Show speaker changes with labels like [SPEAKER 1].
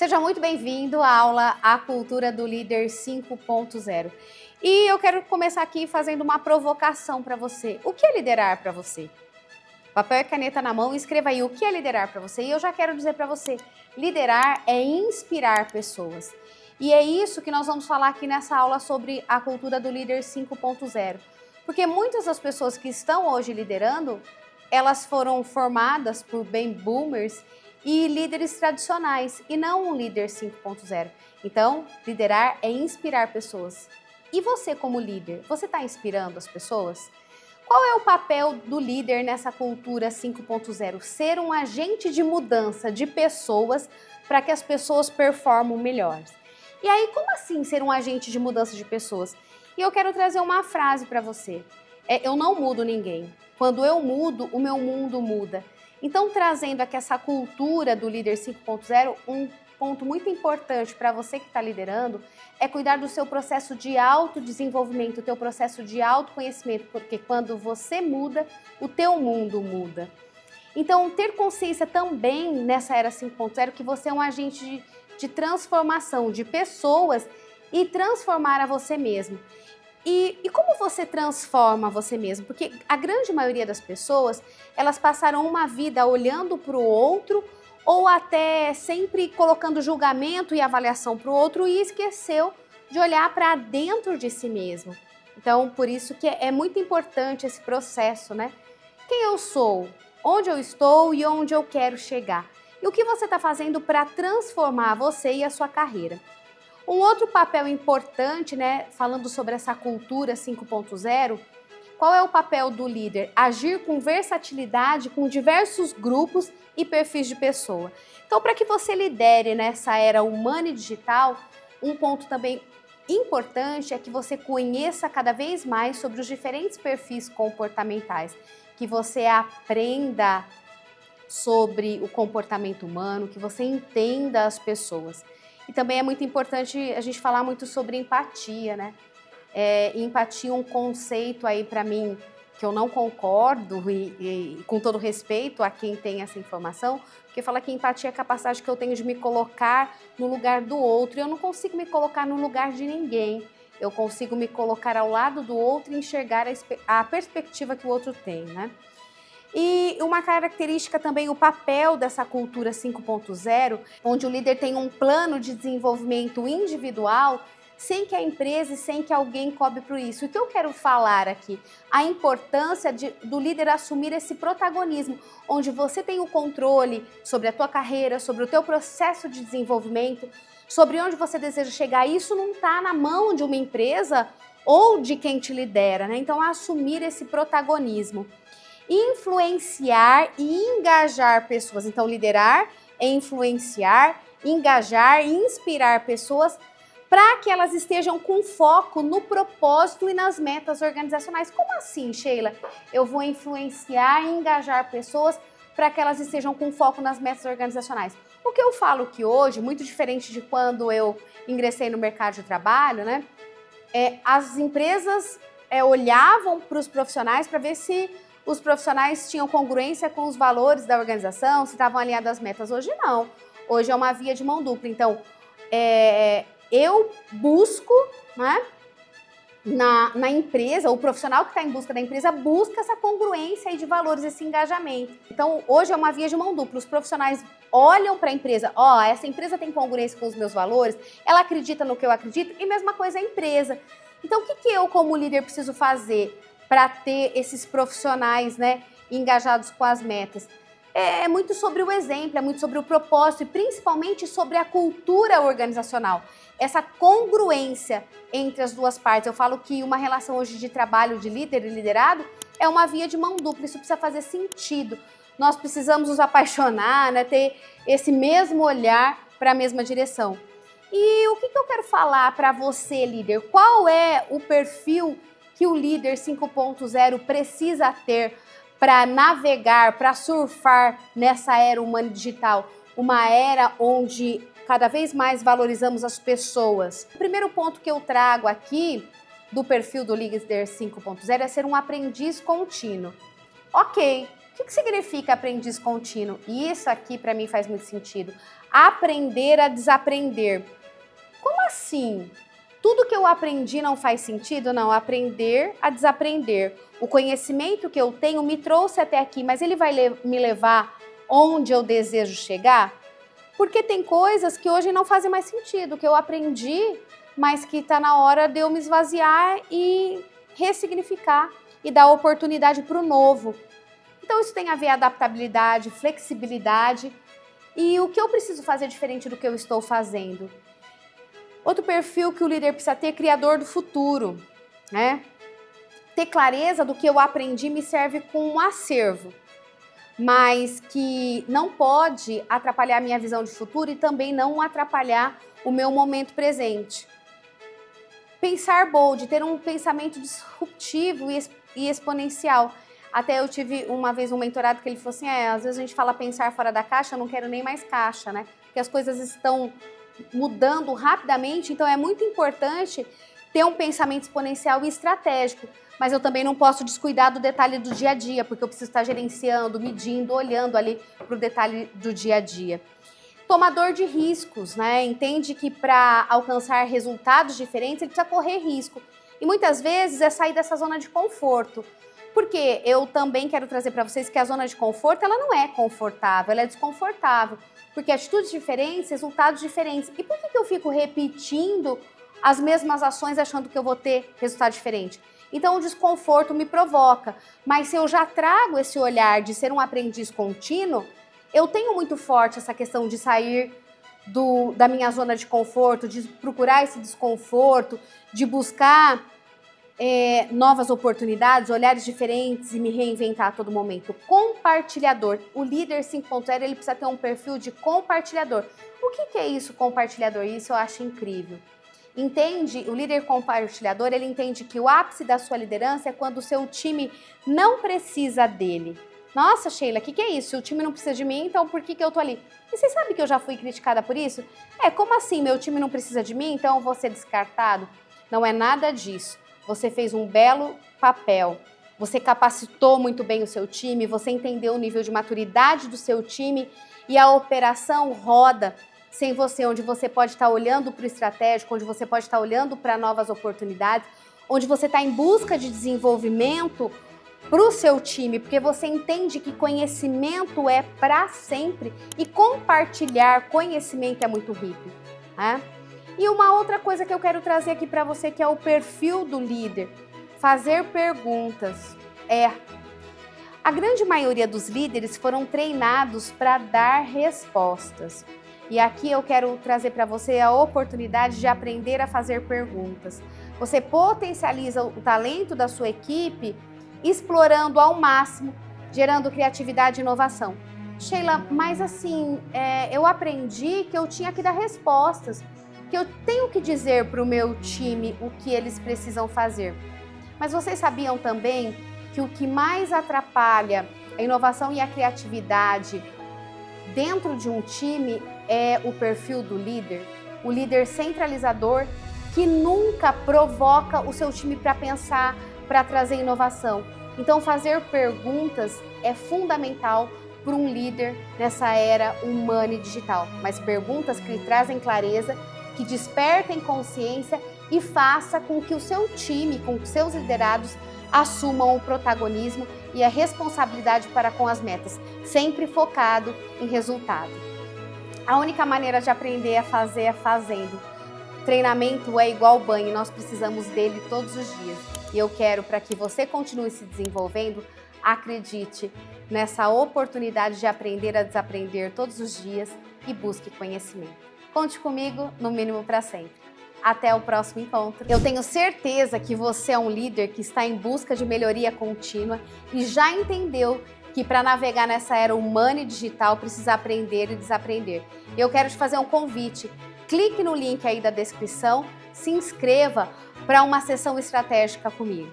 [SPEAKER 1] Seja muito bem-vindo à aula A Cultura do Líder 5.0. E eu quero começar aqui fazendo uma provocação para você. O que é liderar para você? Papel e caneta na mão, escreva aí o que é liderar para você. E eu já quero dizer para você, liderar é inspirar pessoas. E é isso que nós vamos falar aqui nessa aula sobre a cultura do líder 5.0. Porque muitas das pessoas que estão hoje liderando, elas foram formadas por baby boomers e líderes tradicionais, e não um líder 5.0. Então, liderar é inspirar pessoas. E você como líder, você está inspirando as pessoas? Qual é o papel do líder nessa cultura 5.0? Ser um agente de mudança de pessoas para que as pessoas performem melhor. E aí, como assim ser um agente de mudança de pessoas? E eu quero trazer uma frase para você. Eu não mudo ninguém. Quando eu mudo, o meu mundo muda. Então, trazendo aqui essa cultura do líder 5.0, um ponto muito importante para você que está liderando é cuidar do seu processo de autodesenvolvimento, o teu processo de autoconhecimento, porque quando você muda, o teu mundo muda. Então, ter consciência também nessa era 5.0 que você é um agente de transformação de pessoas e transformar a você mesmo. E como você transforma você mesmo? Porque a grande maioria das pessoas, elas passaram uma vida olhando para o outro ou até sempre colocando julgamento e avaliação para o outro e esqueceu de olhar para dentro de si mesmo. Então, por isso que é muito importante esse processo, né? Quem eu sou, onde eu estou e onde eu quero chegar. E o que você está fazendo para transformar você e a sua carreira. Um outro papel importante, né, falando sobre essa cultura 5.0, qual é o papel do líder? Agir com versatilidade com diversos grupos e perfis de pessoa. Então, para que você lidere nessa era humana e digital, um ponto também importante é que você conheça cada vez mais sobre os diferentes perfis comportamentais, que você aprenda sobre o comportamento humano, que você entenda as pessoas. E também é muito importante a gente falar muito sobre empatia, né? Empatia é um conceito aí para mim que eu não concordo e com todo respeito a quem tem essa informação, porque fala que empatia é a capacidade que eu tenho de me colocar no lugar do outro e eu não consigo me colocar no lugar de ninguém. Eu consigo me colocar ao lado do outro e enxergar a perspectiva que o outro tem, né? E uma característica também, o papel dessa cultura 5.0, onde o líder tem um plano de desenvolvimento individual, sem que a empresa e sem que alguém cobre por isso. O que eu quero falar aqui? A importância do líder assumir esse protagonismo, onde você tem o controle sobre a tua carreira, sobre o teu processo de desenvolvimento, sobre onde você deseja chegar. Isso não está na mão de uma empresa ou de quem te lidera, né? Então, assumir esse protagonismo. Influenciar e engajar pessoas. Então, liderar é influenciar, engajar e inspirar pessoas para que elas estejam com foco no propósito e nas metas organizacionais. Como assim, Sheila? Eu vou influenciar e engajar pessoas para que elas estejam com foco nas metas organizacionais. O que eu falo que hoje, muito diferente de quando eu ingressei no mercado de trabalho, né? As empresas olhavam para os profissionais para ver se os profissionais tinham congruência com os valores da organização, se estavam alinhados às metas. Hoje não. Hoje é uma via de mão dupla. Então, eu busco, né, na empresa, o profissional que está em busca da empresa busca essa congruência aí de valores, esse engajamento. Então, hoje é uma via de mão dupla. Os profissionais olham para a empresa, essa empresa tem congruência com os meus valores, ela acredita no que eu acredito, e mesma coisa a empresa. Então, o que eu, como líder, preciso fazer para ter esses profissionais, né, engajados com as metas? É muito sobre o exemplo, é muito sobre o propósito e principalmente sobre a cultura organizacional. Essa congruência entre as duas partes. Eu falo que uma relação hoje de trabalho de líder e liderado é uma via de mão dupla, isso precisa fazer sentido. Nós precisamos nos apaixonar, né, ter esse mesmo olhar para a mesma direção. E o que eu quero falar para você, líder? Qual é o perfil que o líder 5.0 precisa ter para navegar, para surfar nessa era humana e digital? Uma era onde cada vez mais valorizamos as pessoas. O primeiro ponto que eu trago aqui do perfil do líder 5.0 é ser um aprendiz contínuo. Ok, o que significa aprendiz contínuo? E isso aqui para mim faz muito sentido. Aprender a desaprender. Como assim? Tudo que eu aprendi não faz sentido? Não, aprender a desaprender. O conhecimento que eu tenho me trouxe até aqui, mas ele vai me levar onde eu desejo chegar? Porque tem coisas que hoje não fazem mais sentido, que eu aprendi, mas que está na hora de eu me esvaziar e ressignificar e dar oportunidade para o novo. Então isso tem a ver adaptabilidade, flexibilidade e o que eu preciso fazer diferente do que eu estou fazendo. Outro perfil que o líder precisa ter é criador do futuro, né? Ter clareza do que eu aprendi me serve como um acervo, mas que não pode atrapalhar a minha visão de futuro e também não atrapalhar o meu momento presente. Pensar bold, ter um pensamento disruptivo e exponencial. Até eu tive uma vez um mentorado que ele falou assim, às vezes a gente fala pensar fora da caixa, eu não quero nem mais caixa, né? Porque as coisas estão mudando rapidamente, então é muito importante ter um pensamento exponencial e estratégico, mas eu também não posso descuidar do detalhe do dia a dia, porque eu preciso estar gerenciando, medindo, olhando ali para o detalhe do dia a dia. Tomador de riscos, né? Entende que para alcançar resultados diferentes, ele precisa correr risco. E muitas vezes é sair dessa zona de conforto. Porque eu também quero trazer para vocês que a zona de conforto, ela não é confortável, ela é desconfortável. Porque atitudes diferentes, resultados diferentes. E por que eu fico repetindo as mesmas ações achando que eu vou ter resultado diferente? Então o desconforto me provoca. Mas se eu já trago esse olhar de ser um aprendiz contínuo, eu tenho muito forte essa questão de sair da minha zona de conforto, de procurar esse desconforto, de buscar novas oportunidades, olhares diferentes e me reinventar a todo momento. Compartilhador. O líder 5.0 ele precisa ter um perfil de compartilhador. O que é isso, compartilhador? Isso eu acho incrível. Entende? O líder compartilhador, ele entende que o ápice da sua liderança é quando o seu time não precisa dele. Nossa, Sheila, o que é isso? O time não precisa de mim, então por que eu tô ali? E você sabe que eu já fui criticada por isso? Como assim? Meu time não precisa de mim, então eu vou ser descartado? Não é nada disso. Você fez um belo papel, você capacitou muito bem o seu time, você entendeu o nível de maturidade do seu time e a operação roda sem você, onde você pode estar olhando para o estratégico, onde você pode estar olhando para novas oportunidades, onde você está em busca de desenvolvimento para o seu time, porque você entende que conhecimento é para sempre e compartilhar conhecimento é muito rico, né? E uma outra coisa que eu quero trazer aqui para você que é o perfil do líder, fazer perguntas. A grande maioria dos líderes foram treinados para dar respostas. E aqui eu quero trazer para você a oportunidade de aprender a fazer perguntas. Você potencializa o talento da sua equipe explorando ao máximo, gerando criatividade e inovação. Sheila, mas assim, eu aprendi que eu tinha que dar respostas, que eu tenho que dizer para o meu time o que eles precisam fazer. Mas vocês sabiam também que o que mais atrapalha a inovação e a criatividade dentro de um time é o perfil do líder? O líder centralizador que nunca provoca o seu time para pensar, para trazer inovação. Então, fazer perguntas é fundamental para um líder nessa era humana e digital. Mas perguntas que lhe trazem clareza, que despertem consciência e faça com que o seu time, com os seus liderados, assumam o protagonismo e a responsabilidade para com as metas, sempre focado em resultado. A única maneira de aprender a fazer é fazendo. Treinamento é igual banho, nós precisamos dele todos os dias. E eu quero, para que você continue se desenvolvendo, acredite nessa oportunidade de aprender a desaprender todos os dias e busque conhecimento. Conte comigo, no mínimo para sempre. Até o próximo encontro. Eu tenho certeza que você é um líder que está em busca de melhoria contínua e já entendeu que para navegar nessa era humana e digital precisa aprender e desaprender. Eu quero te fazer um convite. Clique no link aí da descrição, se inscreva para uma sessão estratégica comigo.